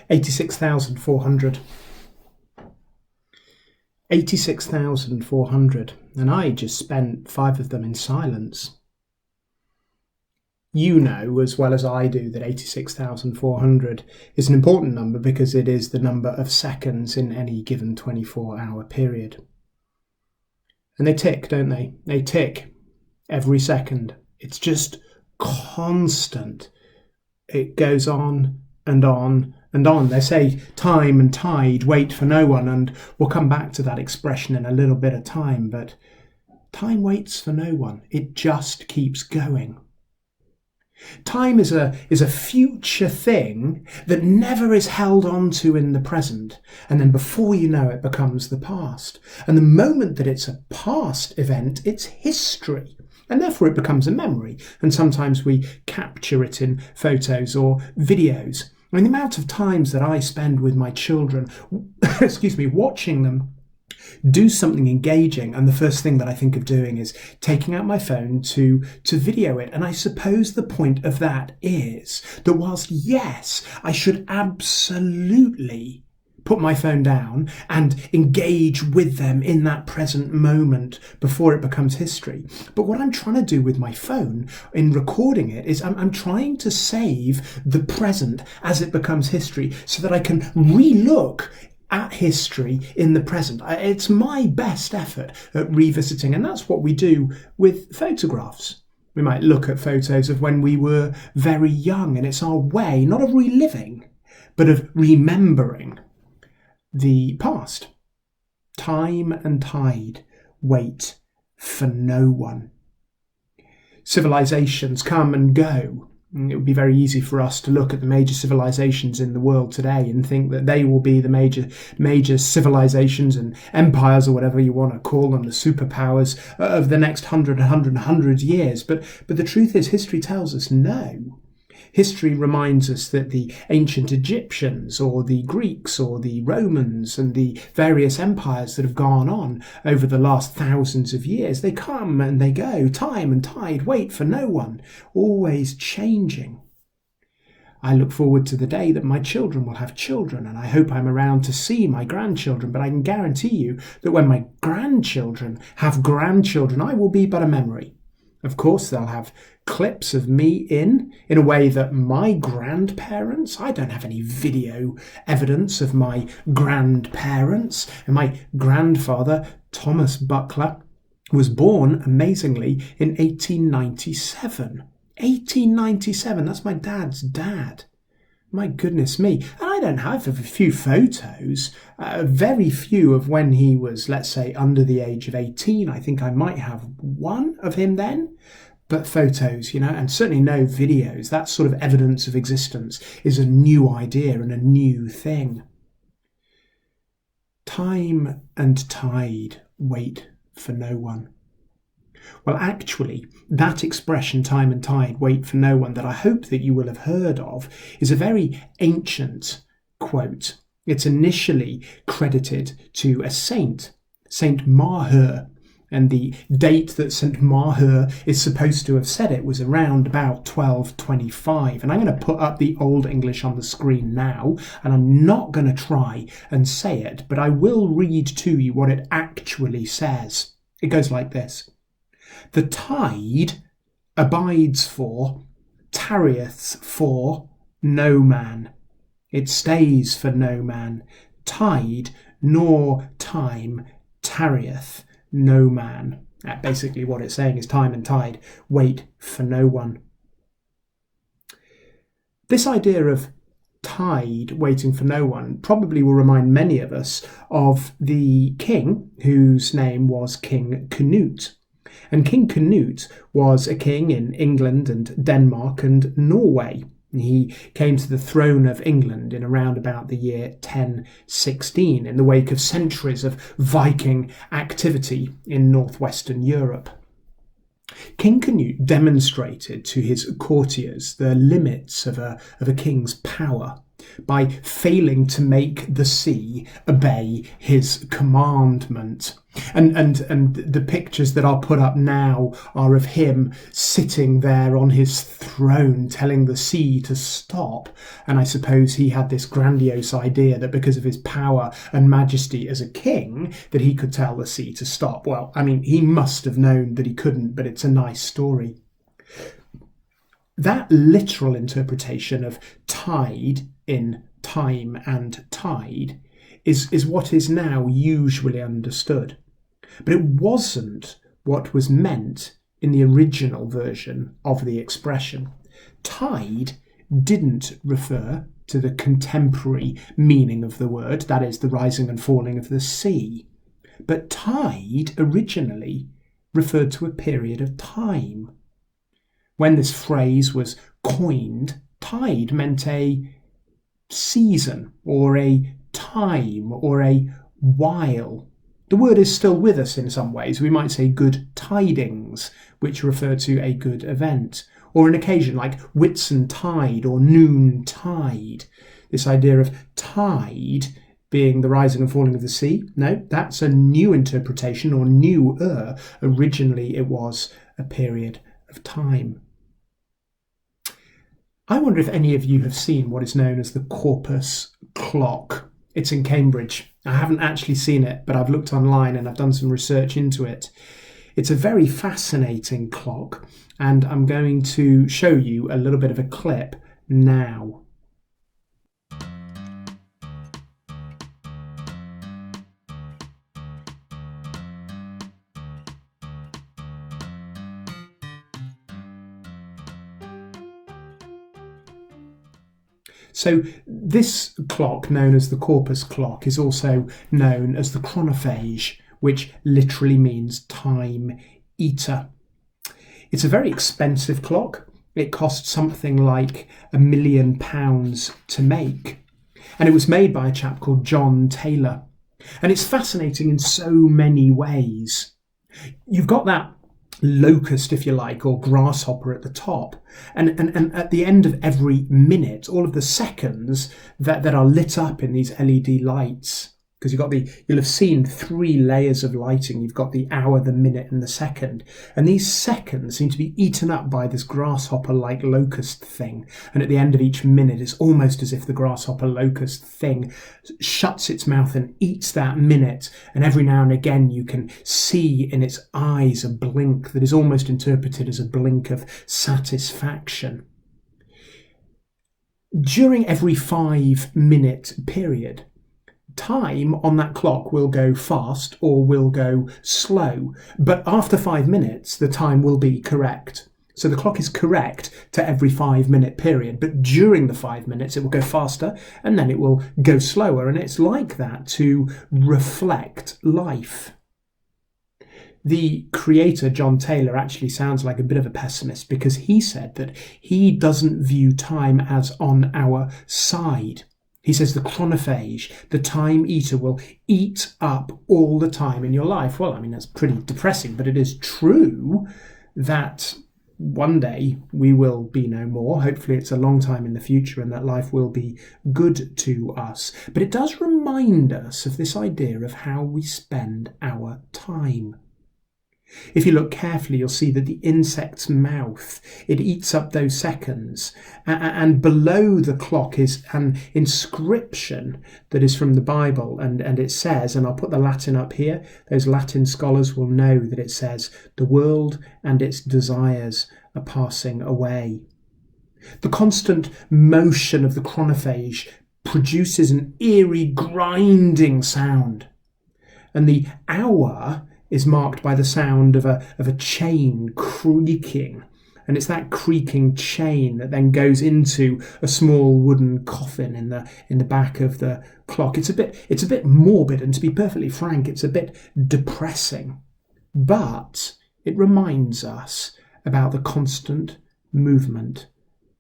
86,400. 86,400. And I just spent 5 of them in silence. You know as well as I do that 86,400 is an important number because it is the number of seconds in any given 24-hour period. And they tick, don't they? They tick every second. It's just constant. It goes on and on and on. They say time and tide wait for no one, and we'll come back to that expression in a little bit of time, but time waits for no one. It just keeps going. Time is a future thing that never is held on to in the present, and then before you know it becomes the past. And the moment that it's a past event, it's history, and therefore it becomes a memory, and sometimes we capture it in photos or videos. I mean, the amount of times that I spend with my children, watching them do something engaging, and the first thing that I think of doing is taking out my phone to video it. And I suppose the point of that is that whilst, yes, I should absolutely put my phone down and engage with them in that present moment before it becomes history. But what I'm trying to do with my phone in recording it is I'm trying to save the present as it becomes history so that I can relook at history in the present. It's my best effort at revisiting, and that's what we do with photographs. We might look at photos of when we were very young, and it's our way, not of reliving, but of remembering the past. Time and tide wait for no one. Civilizations come and go. It would be very easy for us to look at the major civilizations in the world today and think that they will be the major civilizations and empires, or whatever you want to call them, the superpowers of the next 100 years. But the truth is, history tells us no. History reminds us that the ancient Egyptians or the Greeks or the Romans and the various empires that have gone on over the last thousands of years, they come and they go. Time and tide wait for no one, always changing. I look forward to the day that my children will have children, and I hope I'm around to see my grandchildren, but I can guarantee you that when my grandchildren have grandchildren, I will be but a memory. Of course, they'll have clips of me in a way that my grandparents, I don't have any video evidence of my grandparents. And my grandfather, Thomas Buckler, was born, amazingly, in 1897. 1897, that's my dad's dad. My goodness me. And I don't have a few photos, very few of when he was, let's say, under the age of 18. I think I might have one of him then. But photos, and certainly no videos, that sort of evidence of existence is a new idea and a new thing. Time and tide wait for no one. Well, actually, that expression, time and tide wait for no one, that I hope that you will have heard of, is a very ancient quote. It's initially credited to a saint, Saint Maher, and the date that St. Maher is supposed to have said it was around about 1225. And I'm going to put up the Old English on the screen now, and I'm not going to try and say it, but I will read to you what it actually says. It goes like this. The tide abides for, tarrieth for, no man. It stays for no man. Tide nor time tarrieth no man. Basically what it's saying is time and tide wait for no one. This idea of tide waiting for no one probably will remind many of us of the king whose name was King Canute. And King Canute was a king in England and Denmark and Norway. He came to the throne of England in around about the year 1016 in the wake of centuries of Viking activity in northwestern Europe. King Canute demonstrated to his courtiers the limits of a king's power. by failing to make the sea obey his commandment. And the pictures that are put up now are of him sitting there on his throne telling the sea to stop. And I suppose he had this grandiose idea that because of his power and majesty as a king, that he could tell the sea to stop. Well, I mean, he must have known that he couldn't, but it's a nice story. That literal interpretation of tide in time and tide is what is now usually understood. But it wasn't what was meant in the original version of the expression. Tide didn't refer to the contemporary meaning of the word, that is, the rising and falling of the sea. But tide originally referred to a period of time. When this phrase was coined, tide meant a season or a time or a while. The word is still with us in some ways. We might say good tidings, which refer to a good event, or an occasion like Whitsuntide or noontide. This idea of tide being the rising and falling of the sea, no, that's a new interpretation or newer. Originally it was a period of time. I wonder if any of you have seen what is known as the Corpus clock. It's in Cambridge. I haven't actually seen it, but I've looked online and I've done some research into it. It's a very fascinating clock, and I'm going to show you a little bit of a clip now. So this clock, known as the Corpus clock, is also known as the chronophage, which literally means time eater. It's a very expensive clock. It cost something like £1 million to make. And it was made by a chap called John Taylor. And it's fascinating in so many ways. You've got that locust, if you like, or grasshopper at the top, and at the end of every minute, all of the seconds that are lit up in these LED lights, because you'll have seen 3 layers of lighting. You've got the hour, the minute, and the second, and these seconds seem to be eaten up by this grasshopper-like locust thing. And at the end of each minute, it's almost as if the grasshopper locust thing shuts its mouth and eats that minute. And every now and again, you can see in its eyes a blink that is almost interpreted as a blink of satisfaction. During every 5-minute period, time on that clock will go fast or will go slow, but after 5 minutes the time will be correct. So the clock is correct to every 5-minute period, but during the 5 minutes it will go faster and then it will go slower, and it's like that to reflect life. The creator, John Taylor, actually sounds like a bit of a pessimist, because he said that he doesn't view time as on our side. He says the chronophage, the time eater, will eat up all the time in your life. Well, I mean, that's pretty depressing, but it is true that one day we will be no more. Hopefully it's a long time in the future and that life will be good to us. But it does remind us of this idea of how we spend our time. If you look carefully, you'll see that the insect's mouth, it eats up those seconds. And below the clock is an inscription that is from the Bible. And it says, and I'll put the Latin up here, those Latin scholars will know that it says, "The world and its desires are passing away." The constant motion of the chronophage produces an eerie grinding sound. And the hour is marked by the sound of a chain creaking. And it's that creaking chain that then goes into a small wooden coffin in the back of the clock. It's a bit morbid, and to be perfectly frank, it's a bit depressing. But it reminds us about the constant movement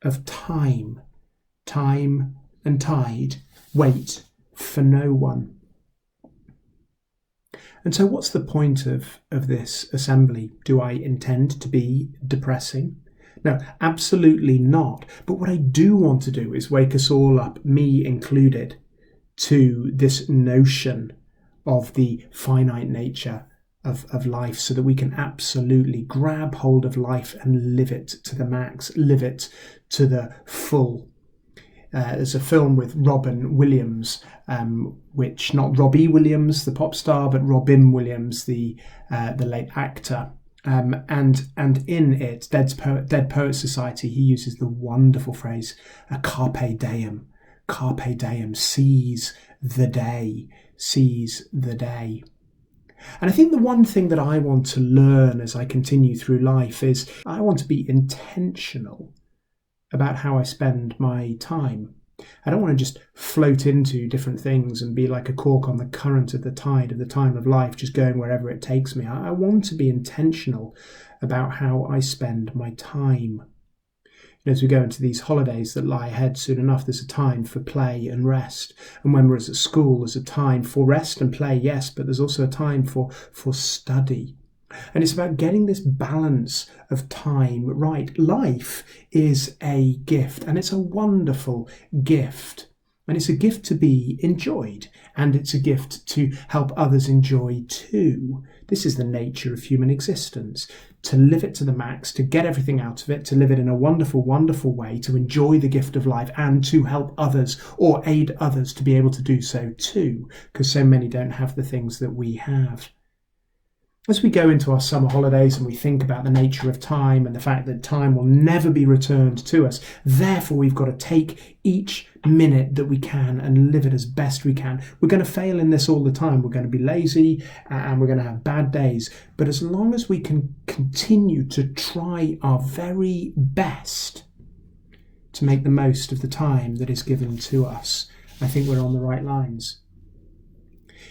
of time. Time and tide wait for no one. And so what's the point of this assembly? Do I intend to be depressing? No, absolutely not. But what I do want to do is wake us all up, me included, to this notion of the finite nature of life, so that we can absolutely grab hold of life and live it to the max, live it to the full. There's a film with Robin Williams, which, not Robbie Williams, the pop star, but Robin Williams, the late actor. And in it, Dead Poet Society, he uses the wonderful phrase, carpe diem. Carpe diem, seize the day, seize the day. And I think the one thing that I want to learn as I continue through life is I want to be intentional about how I spend my time. I don't want to just float into different things and be like a cork on the current of the tide of the time of life, just going wherever it takes me. I want to be intentional about how I spend my time. As we go into these holidays that lie ahead soon enough, there's a time for play and rest. And when we're at school, there's a time for rest and play, yes, but there's also a time for study. And it's about getting this balance of time right. Life is a gift, and it's a wonderful gift. And it's a gift to be enjoyed, and it's a gift to help others enjoy too. This is the nature of human existence, to live it to the max, to get everything out of it, to live it in a wonderful, wonderful way, to enjoy the gift of life, and to help others or aid others to be able to do so too, because so many don't have the things that we have. As we go into our summer holidays and we think about the nature of time and the fact that time will never be returned to us, therefore we've got to take each minute that we can and live it as best we can. We're going to fail in this all the time. We're going to be lazy and we're going to have bad days. But as long as we can continue to try our very best to make the most of the time that is given to us, I think we're on the right lines.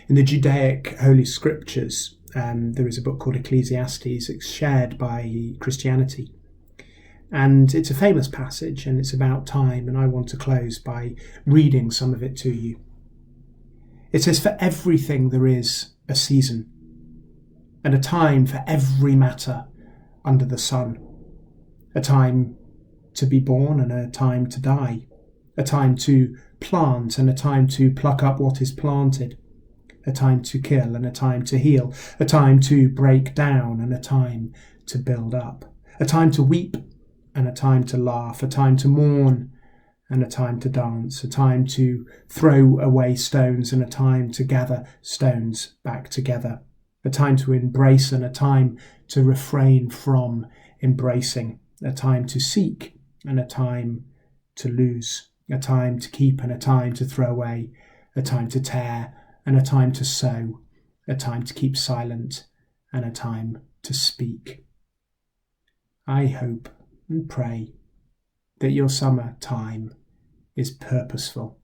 In the Judaic Holy Scriptures, there is a book called Ecclesiastes. It's shared by Christianity. And it's a famous passage, and it's about time, and I want to close by reading some of it to you. It says, "For everything there is a season, and a time for every matter under the sun. A time to be born and a time to die. A time to plant and a time to pluck up what is planted. A time to kill and a time to heal, a time to break down and a time to build up, a time to weep and a time to laugh, a time to mourn and a time to dance, a time to throw away stones and a time to gather stones back together, a time to embrace and a time to refrain from embracing, a time to seek and a time to lose, a time to keep and a time to throw away, a time to tear and a time to sow, a time to keep silent, and a time to speak." I hope and pray that your summer time is purposeful.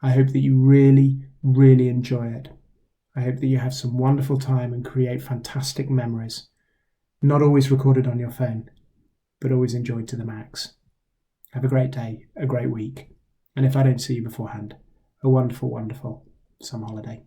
I hope that you really, really enjoy it. I hope that you have some wonderful time and create fantastic memories, not always recorded on your phone, but always enjoyed to the max. Have a great day, a great week, and if I don't see you beforehand, a wonderful, wonderful summer holiday.